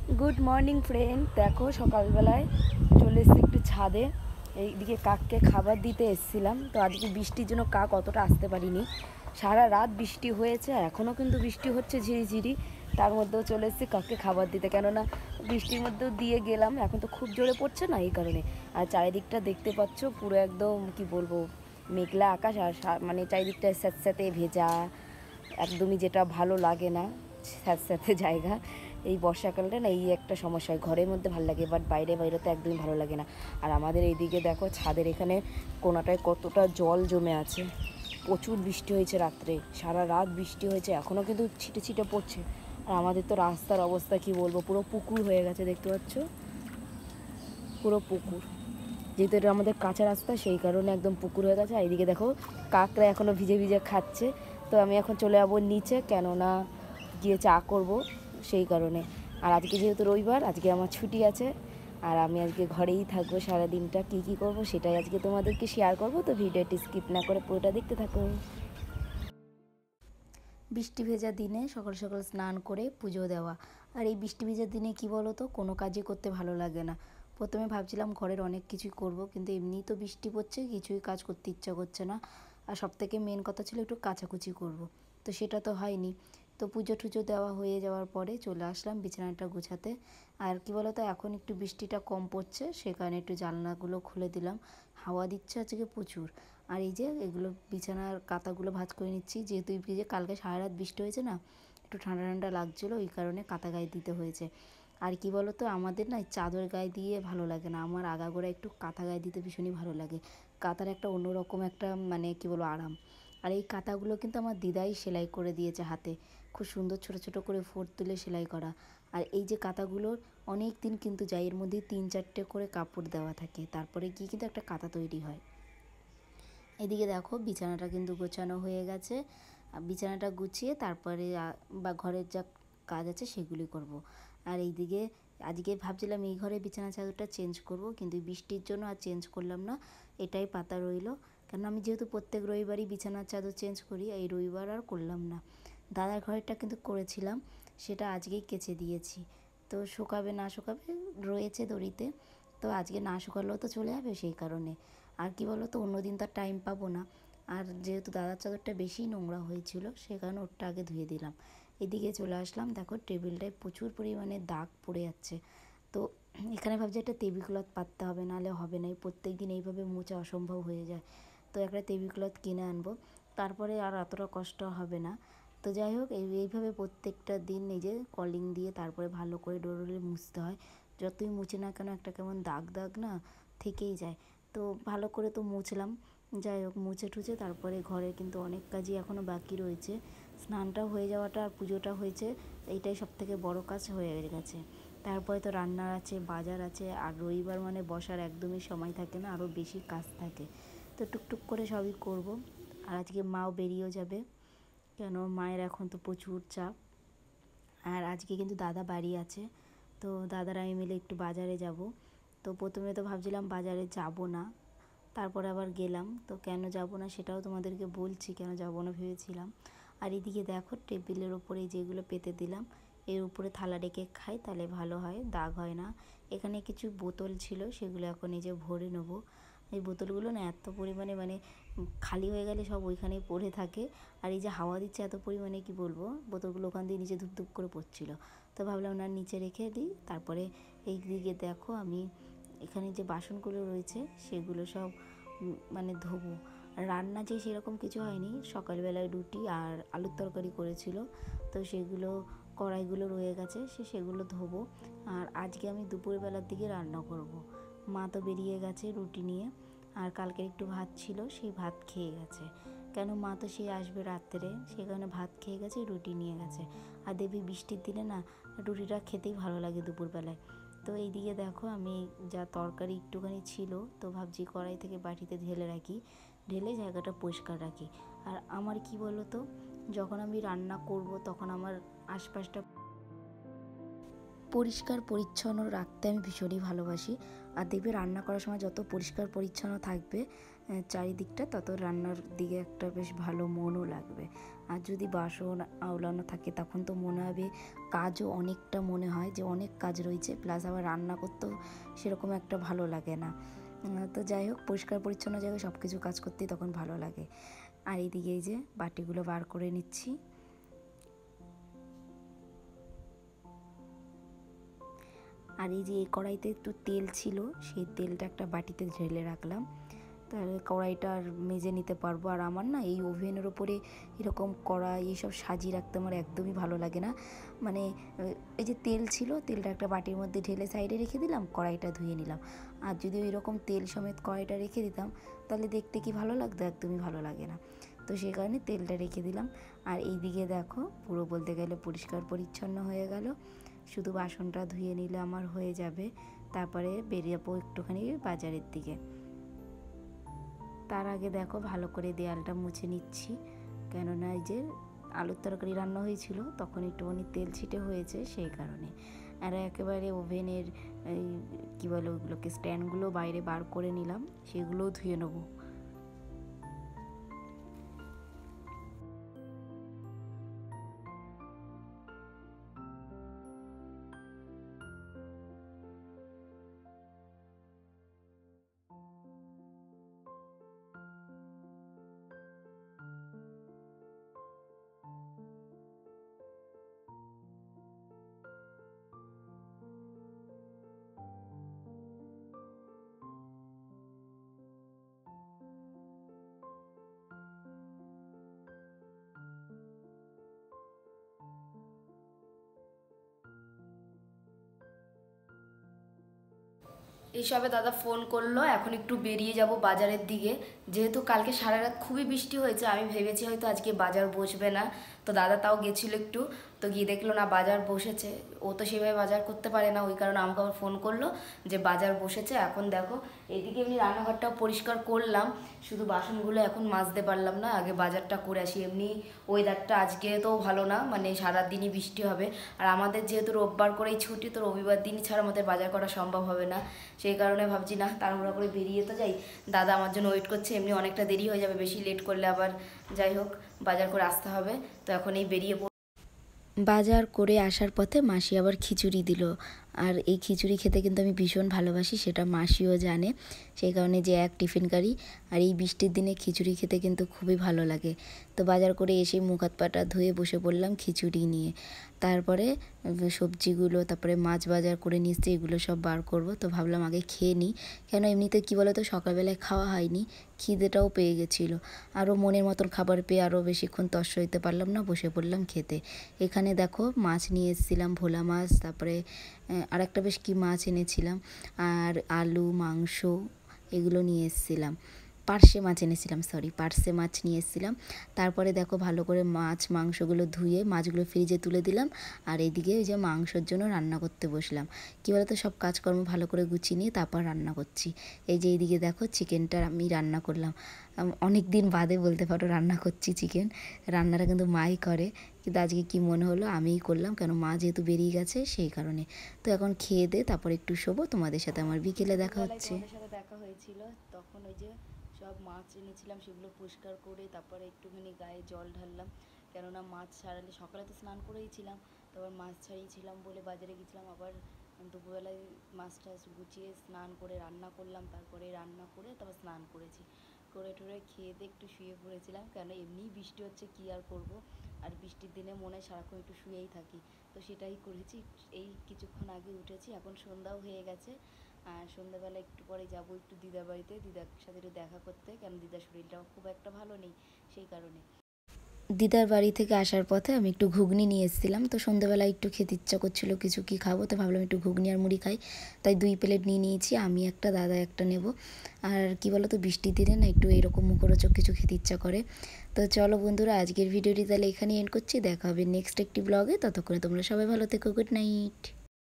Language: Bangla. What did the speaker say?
Good morning friend. দেখো সকালবেলায় চলে এসেছি একটু ছাদে, এইদিকে কাককে খাবার দিতে এসেছিলাম। তো আজকে বৃষ্টির জন্য কাক অতটা আসতে পারিনি। সারা রাত বৃষ্টি হয়েছে, এখনও কিন্তু বৃষ্টি হচ্ছে ঝিরিঝিরি। তার মধ্যেও চলে এসেছি কাককে খাবার দিতে, কেননা বৃষ্টির মধ্যেও দিয়ে গেলাম, এখন তো খুব জোরে পড়ছে না এই কারণে। আর চারিদিকটা দেখতে পাচ্ছ পুরো একদম কি বলবো, মেঘলা আকাশ, আর মানে চারিদিকটা স্যাঁতস্যাঁতে ভেজা, একদমই যেটা ভালো লাগে না, স্যাঁতস্যাঁতে জায়গা। এই বর্ষাকালটা না এই একটা সমস্যা হয়, ঘরের মধ্যে ভালো লাগে, বাট বাইরে তো একদমই ভালো লাগে না। আর আমাদের এইদিকে দেখো ছাদের এখানে কোনাটায় কতটা জল জমে আছে। প্রচুর বৃষ্টি হয়েছে রাত্রে, সারা রাত বৃষ্টি হয়েছে, এখনও কিন্তু ছিটে ছিটে পড়ছে। আর আমাদের তো রাস্তার অবস্থা কি বলবো, পুরো পুকুর হয়ে গেছে, দেখতে পাচ্ছ পুরো পুকুর। যেহেতু এটা আমাদের কাঁচা রাস্তা সেই কারণে একদম পুকুর হয়ে গেছে। আর এইদিকে দেখো কাকরা এখনও ভিজে ভিজে খাচ্ছে। তো আমি এখন চলে যাবো নিচে, কেননা গিয়ে চা করব সেই কারণে। আর আজকে যেহেতু রবিবার, আজকে আমার ছুটি আছে, আর আমি আজকে ঘরেই থাকবো সারাদিনটা। কী করব সেটাই আজকে তোমাদেরকে শেয়ার করব। তো ভিডিওটি স্কিপ না করে পুরোটা দেখতে থাকো। বৃষ্টি ভেজা দিনে সকাল সকাল স্নান করে পুজো দেওয়া, আর এই বৃষ্টি ভেজা দিনে কি বলো তো, কোনো কাজই করতে ভালো লাগে না। প্রথমে ভাবছিলাম ঘরের অনেক কিছুই করব, কিন্তু এমনিই তো বৃষ্টি পড়ছে, কিছুই কাজ করতে ইচ্ছা করছে না। আর সবথেকে মেন কথা ছিল একটু কাচাকুচি করব, তো সেটা তো হয়নি। তো পুজো টুজো দেওয়া হয়ে যাওয়ার পরে চলে আসলাম বিছানাটা গুছাতে। আর কি বলো তো, এখন একটু বৃষ্টিটা কম পড়ছে, সে কারণে একটু জানলাগুলো খুলে দিলাম, হাওয়া দিচ্ছে আজকে প্রচুর। আর এই যে এগুলো বিছানার কাঁথাগুলো ভাঁজ করে নিচ্ছি, যেহেতু এই যে কালকে সারা রাত বৃষ্টি হয়েছে না, একটু ঠান্ডা ঠান্ডা লাগছিলো, ওই কারণে কাঁথা গায়ে দিতে হয়েছে। আর কি বলো তো, আমাদের না চাদর গায়ে দিয়ে ভালো লাগে না, আমার আগাগোড়া একটু কাঁথা গায়ে দিতে ভীষণই ভালো লাগে। কাঁথার একটা অন্যরকম একটা মানে কি বলবো আরাম। আর এই কাঁথাগুলো কিন্তু আমার দিদাই সেলাই করে দিয়েছে হাতে, খুব সুন্দর ছোটো ছোটো করে ফোঁড় তুলে সেলাই করা। আর এই যে কাঁথাগুলোর অনেক দিন কিন্তু যায়, এর মধ্যে 3-4টে করে কাপড় দেওয়া থাকে, তারপরে গিয়ে কিন্তু একটা কাঁথা তৈরি হয়। এদিকে দেখো বিছানাটা কিন্তু গোছানো হয়ে গেছে। বিছানাটা গুছিয়ে তারপরে বা ঘরের যা কাজ আছে সেগুলি করব। আর এইদিকে আজকে ভাবছিলাম এই ঘরে বিছানা চাদরটা চেঞ্জ করব, কিন্তু বৃষ্টির জন্য আর চেঞ্জ করলাম না, এটাই পাতা রইলো। কেন আমি যেহেতু প্রত্যেক রবিবারই বিছানার চাদর চেঞ্জ করি, এই রবিবার আর করলাম না। দাদার ঘরেরটা কিন্তু করেছিলাম, সেটা আজকেই কেচে দিয়েছি। তো শুকাবে না শুকাবে রয়েছে দড়িতে, তো আজকে না শুকালেও তো চলে যাবে সেই কারণে। আর কি বলো তো, অন্য দিন তো আর টাইম পাবো না। আর যেহেতু দাদার চাদরটা বেশিই নোংরা হয়েছিল, সে কারণে ওরটা আগে ধুয়ে দিলাম। এদিকে চলে আসলাম, দেখো টেবিলটায় প্রচুর পরিমাণে দাগ পড়ে যাচ্ছে। তো এখানে ভাবছি একটা টেবিল ক্লথ পাততে হবে, নাহলে হবে না, এই প্রত্যেক দিন এইভাবে মোছা অসম্ভব হয়ে যায়। তো একটা টেবিল ক্লথ কিনে আনবো, তারপরে আর অতটা কষ্ট হবে না। তো যাই হোক, এইভাবে প্রত্যেকটা দিন নিজে কলিং দিয়ে তারপরে ভালো করে ডোরলে মুছতে হয়। যতই মুছে না কেন একটা কেমন দাগ দাগ না থেকেই যায়। তো ভালো করে তো মুছলাম। যাই হোক, মুছে টুছে তারপরে ঘরে কিন্তু অনেক কাজই এখনও বাকি রয়েছে। স্নানটা হয়ে যাওয়াটা আর পুজোটা হয়েছে, এইটাই সবথেকে বড় কাজ হয়ে গেছে। তারপরে তো রান্নার আছে, বাজার আছে, আর রবিবার মানে বসার একদমই সময় থাকে না, আরও বেশি কাজ থাকে। তো টুকটুক করে সবই করব। আর আজকে মাও বেরিয়েও যাবে, কেন মায়ের এখন তো প্রচুর চাপ। আর আজকে কিন্তু দাদা বাড়ি আছে, তো দাদারা আমি মিলে একটু বাজারে যাব। তো প্রথমে তো ভাবছিলাম বাজারে যাব না, তারপরে আবার গেলাম। তো কেন যাব না সেটাও তোমাদেরকে বলছি, কেন যাব না ভেবেছিলাম। আর এদিকে দেখো টেবিলের ওপরে যেগুলো পেতে দিলাম, এর উপরে থালা রেখে খাই, তাহলে ভালো হয়, দাগ হয় না। এখানে কিছু বোতল ছিল, সেগুলো এখন এই যে ভরে নেবো। এই বোতলগুলো না এত পরিমাণে মানে খালি হয়ে গেলে সব ওইখানেই পড়ে থাকে। আর এই যে হাওয়া দিচ্ছে এত পরিমাণে, কি বলবো, বোতলগুলো ওখান দিয়ে নিচে ধুপ ধুপ করে পড়ছিল। তো ভাবলাম না, নিচে রেখে দিই। তারপরে এই দিকে দেখো আমি এখানে যে বাসনগুলো রয়েছে সেগুলো সব মানে ধোবো। রান্না যে সেরকম কিছু হয়নি, সকালবেলায় রুটি আর আলুর তরকারি করেছিল, তো সেগুলো কড়াইগুলো রয়ে গেছে, সেগুলো ধোবো। আর আজকে আমি দুপুরবেলার দিকে রান্না করব। মা তো বেরিয়ে গেছে রুটি নিয়ে, আর কালকের একটু ভাত ছিল, সেই ভাত খেয়ে গেছে। কেন মা তো সে আসবে রাত্রে, সেখানে ভাত খেয়ে গেছে, রুটি নিয়ে গেছে। আর দেখবি বৃষ্টির দিনে না রুটিটা খেতেই ভালো লাগে দুপুরবেলায়। তো এইদিকে দেখো আমি যা তরকারি একটুখানি ছিল, তো ভাবছি কড়াই থেকে বাটিতে ঢেলে রাখি, ঢেলে জায়গাটা পরিষ্কার রাখি। আর আমার কি বলো তো, যখন আমি রান্না করব তখন আমার আশপাশটা পরিষ্কার পরিচ্ছন্ন রাখতে আমি ভীষণই ভালোবাসি। আর দেখবে রান্না করার সময় যত পরিষ্কার পরিচ্ছন্ন থাকবে চারিদিকটা, তত রান্নার দিকে একটা বেশ ভালো মনও লাগবে। আর যদি বাসন আওলানো থাকে তখন তো মনে হবে কাজও অনেকটা, মনে হয় যে অনেক কাজ রয়েছে, প্লাস আবার রান্না করতেও সেরকম একটা ভালো লাগে না। তো যাই হোক, পরিষ্কার পরিচ্ছন্ন জায়গায় সব কিছু কাজ করতেই তখন ভালো লাগে। আর এইদিকে এই যে বাটিগুলো বার করে নিচ্ছি। আর এই যে এই কড়াইতে একটু তেল ছিল, সেই তেলটা একটা বাটিতে ঢেলে রাখলাম, তাহলে কড়াইটা আর মেজে নিতে পারবো। আর আমার না এই ওভেনের ওপরে এরকম কড়াই এইসব সাজিয়ে রাখতে আমার একদমই ভালো লাগে না। মানে এই যে তেল ছিল, তেলটা একটা বাটির মধ্যে ঢেলে সাইডে রেখে দিলাম, কড়াইটা ধুয়ে নিলাম। আর যদি ওই রকম তেল সমেত কড়াইটা রেখে দিতাম তাহলে দেখতে কি ভালো লাগতো, একদমই ভালো লাগে না। তো সেই কারণে তেলটা রেখে দিলাম। আর এই দিকে দেখো পুরো বলতে গেলে পরিষ্কার পরিচ্ছন্ন হয়ে গেল, শুধু বাসনটা ধুয়ে নিলে আমার হয়ে যাবে। তারপরে বেরিয়ে যাবো একটুখানি বাজারের দিকে। তার আগে দেখো ভালো করে দেয়ালটা মুছে নিচ্ছি, কেননা এই যে আলুর তরকারি রান্না হয়েছিল তখন একটুখানি তেল ছিটে হয়েছে, সেই কারণে। আর একেবারে ওভেনের এই কী বলে ওগুলোকে, স্ট্যান্ডগুলো বাইরে বার করে নিলাম, সেগুলোও ধুয়ে নেবো। এইসবে দাদা ফোন করলো, এখন একটু বেরিয়ে যাব বাজারের দিকে। যেহেতু কালকে সারা রাত খুবই বৃষ্টি হয়েছে, আমি ভেবেছি হয়তো আজকে বাজার বসবে না, তো দাদা তাও গেছিলো একটু, তো গিয়ে দেখলো না বাজার বসেছে। ও তো সেভাবে বাজার করতে পারে না, ওই কারণে আমাকে আবার ফোন করলো যে বাজার বসেছে। এখন দেখো এদিকে এমনি রান্নাঘরটাও পরিষ্কার করলাম, শুধু বাসনগুলো এখন মাজতে পারলাম না, আগে বাজারটা করে আসি। এমনি ওয়েদারটা আজকে তো ভালো না, মানে সারাদিনই বৃষ্টি হবে। আর আমাদের যেহেতু রোববার করেই ছুটি, তো রবিবার দিনই ছাড়া আমাদের বাজার করা সম্ভব হবে না, সেই কারণে ভাবছি না তাড়াহুড়া করে বেরিয়ে তো যাই। দাদা আমার জন্য ওয়েট করছে, এমনি অনেকটা দেরি হয়ে যাবে, বেশি লেট করলে আবার যাই হোক বাজার করে আসতে হবে। তো এখন এই বেরিয়ে বাজার করে আসার পথে মাসি আবার খিচুড়ি দিল। আর এই খিচুড়ি খেতে কিন্তু আমি ভীষণ ভালোবাসি, সেটা মাসিও জানে, সেই কারণে যে এক টিফিন গাড়ি। আর এই বৃষ্টির দিনে খিচুড়ি খেতে কিন্তু খুবই ভালো লাগে। তো বাজার করে এসে মুখ হাত পাটা ধুয়ে বসে পড়লাম খিচুড়ি নিয়ে। তারপরে সবজিগুলো, তারপরে মাছ বাজার করে নিয়ে এসেছি, এগুলো সব বার করব। তো ভাবলাম আগে খেয়ে নিই, কেন এমনিতে কী বলো তো সকালবেলায় খাওয়া হয়নি, খিদেটাও পেয়ে গেছিলো। আরও মনের মতন খাবার পেয়ে আরও বেশিক্ষণ তর্স হইতে পারলাম না, বসে পড়লাম খেতে। এখানে দেখো মাছ নিয়ে এসেছিলাম, ভোলা মাছ, তারপরে আর একটা বেশ কী মাছ এনেছিলাম, আর আলু, মাংস এগুলো নিয়ে এসেছিলাম। পার্শে মাছ এনেছিলাম, পার্শে মাছ নিয়ে এসেছিলাম। তারপরে দেখো ভালো করে মাছ মাংসগুলো ধুয়ে মাছগুলো ফ্রিজে তুলে দিলাম। আর এদিকে ওই যে মাংসর জন্য রান্না করতে বসলাম। কী বলতো সব কাজকর্ম ভালো করে গুছিয়ে নিয়ে তারপর রান্না করছি। এই যে এইদিকে দেখো চিকেনটা আমি রান্না করলাম, অনেক দিন বাদে বলতে পারো রান্না করছি চিকেন। রান্নাটা কিন্তু মাই করে, কিন্তু আজকে কি মনে হলো আমিই করলাম, কেন মা যেহেতু বেরিয়ে গেছে সেই কারণে। তো এখন খেয়ে দে তারপর একটু শোবো, তোমাদের সাথে আমার বিকেলে দেখা হচ্ছে। তোমাদের সাথে দেখা হয়েছিল তখন ওই যে সব মাছ এনেছিলাম, সেগুলো পরিষ্কার করে তারপরে একটুখানি গায়ে জল ঢাললাম, কেননা মাছ ছাড়ালে, সকালে তো স্নান করেইছিলাম, তারপর মাছ ছাড়িয়েছিলাম বলে বাজারে গেছিলাম, আবার দুপুরবেলায় মাছ টাছ গুছিয়ে স্নান করে রান্না করলাম, তারপরে রান্না করে তারপর স্নান করেছি, করে টোরে খেয়ে দিয়ে একটু শুয়ে পড়েছিলাম, কেন এমনিই বৃষ্টি হচ্ছে কী আর করব। আর বৃষ্টির দিনে মনে হয় সারাক্ষণ একটু শুয়েই থাকি, তো সেটাই করেছি। এই কিছুক্ষণ আগে উঠেছি, এখন সন্ধ্যাও হয়ে গেছে। আর সন্ধ্যাবেলা একটু পরে যাবো একটু দিদার বাড়িতে, দিদার সাথে একটু দেখা করতে, কেন দিদার শরীরটাও খুব একটা ভালো নেই, সেই কারণে। দিদার বাড়ি থেকে আসার পথে আমি একটু ঘুগনি নিয়ে এসেছিলাম, তো সন্ধ্যাবেলায় একটু খেতে ইচ্ছা করছিল কিছু কি খাবো, তো ভাবলাম একটু ঘুগনি আর মুড়ি খাই, তাই 2 প্লেট নিয়ে নিয়েছি, আমি একটা দাদা একটা নেব। আর কি বলো তো বৃষ্টির দিনে না একটু এরকম মুখরোচক কিছু খেতে ইচ্ছা করে। তো চলো বন্ধুরা আজকের ভিডিওটি তাহলে এখানেই এন্ড করছি, দেখা হবে নেক্সট একটি ব্লগে, ততক্ষণে তোমরা সবাই ভালো থেকো, গুড নাইট।